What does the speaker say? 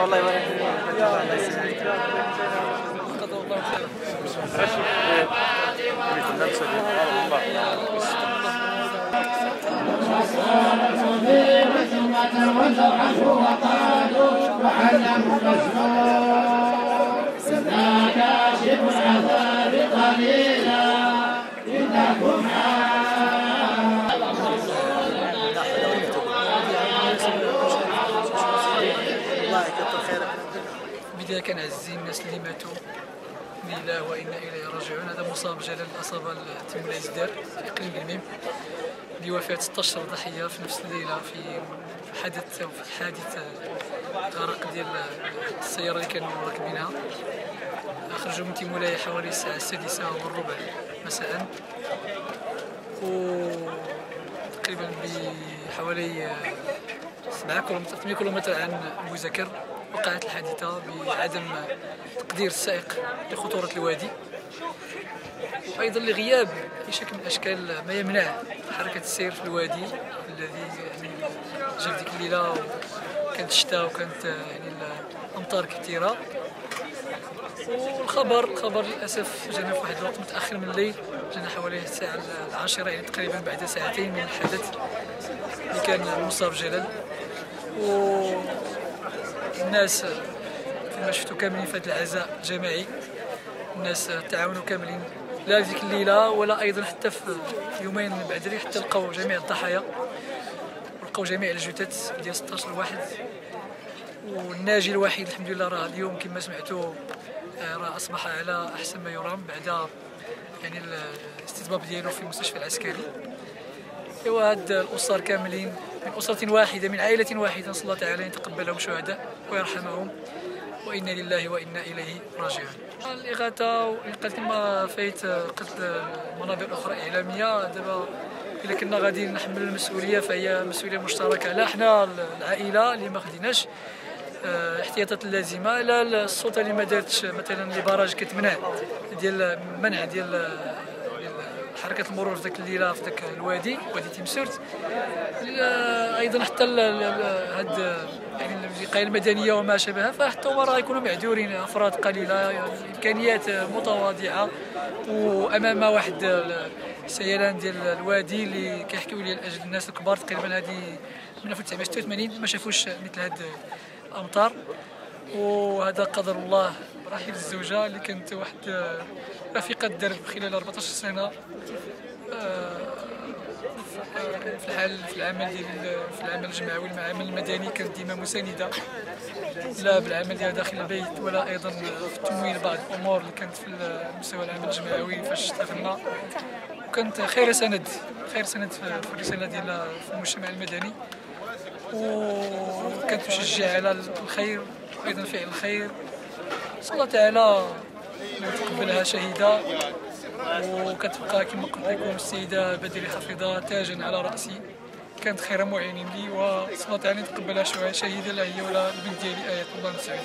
والله يبارك فيك. الله يسلمك. قدر الله خير. كاشف العذاب قليلا إنكم الله يكثر خيرك. بداية كنعزي الناس اللي ماتوا إنا لله وإنا إليه راجعون. هذا مصاب جلال أصاب تم الإصدار في إقليم قلميم بوفاة 16 ضحية في نفس الليلة في حادث غرق ديال السيارة اللي كانوا راكبينها. خرجوا من تيمولايا حوالي الساعة 6:15 مساء، وتقريبا بحوالي 8 كيلومتر عن بوزكر وقعت الحادثة بعدم تقدير السائق لخطورة الوادي، وأيضا لغياب أي شكل من الأشكال ما يمنع حركة السير في الوادي الذي يعني جا في ديك الليلة، وكانت الشتاء وكانت يعني الأمطار كثيرة. والخبر للأسف جانا في واحد الوقت متأخر من الليل، جانا حوالي الساعة 10 يعني تقريبا بعد ساعتين من الحدث اللي كان المصاب جلال. والناس كما شفتوا كاملين في هذا العزاء الجماعي، الناس تعاونوا كاملين لا في ديك الليلة ولا أيضا حتى في يومين من بعد ذلك، حتى لقاو جميع الضحايا ولقاو جميع الجثث ديال 16 واحد. والناجي الوحيد الحمد لله راه اليوم كما سمعتوا راه أصبح على أحسن ما يرام بعد يعني الاستتباب ديالو في المستشفى العسكري. ايوا هاد الأسر كاملين من أسرة واحدة من عائلة واحدة، نسأل الله تعالى يتقبلهم شهداء ويرحمهم، وإنا لله وإنا إليه راجعون. الإغاثة والإنقاذ كما فايت قلت منابر أخرى إعلامية، دابا إلا كنا غادي نحمل المسؤولية فهي مسؤولية مشتركة، لا حنا العائلة اللي ما خديناش الاحتياطات اللازمة، لا السلطة اللي ما دارتش مثلا البراج كتمنع ديال منع ديال حركة المرور في ذاك الليلة في ذاك الوادي تيمسرت، أيضا حتى هاد يعني الوقاية المدنية وما شابهها، فحتى هما راه يكونوا معذورين، أفراد قليلة يعني إمكانيات متواضعة وأمام واحد سيلان ديال الوادي اللي كيحكيو لي الأجل الناس الكبار تقريبا هذه من 1986 ما شافوش مثل هاد الأمطار. وهذا قدر الله رحيل الزوجة اللي كانت واحد رفيقة الدرب خلال 14 سنة في العمل الجماعي والعمل المدني، كانت ديما مساندة لا بالعمل ديالها داخل البيت ولا أيضا في تمويل بعض الأمور اللي كانت في مستوى العمل الجماعي فاش اشتغلنا، وكانت خير سند في الرسالة ديالها في المجتمع المدني، وكانت تشجع على الخير وأيضا فعل الخير. نسأل الله تعالى يتقبلها شهيدة، وكتبقى كما قلت لكم السيدة بدري حفيظة تاجا على رأسي، كانت خير معين لي، ونسأل الله تعالى يتقبلها شهيدة لا هي ولا البنت ديالي آية الله نسعد.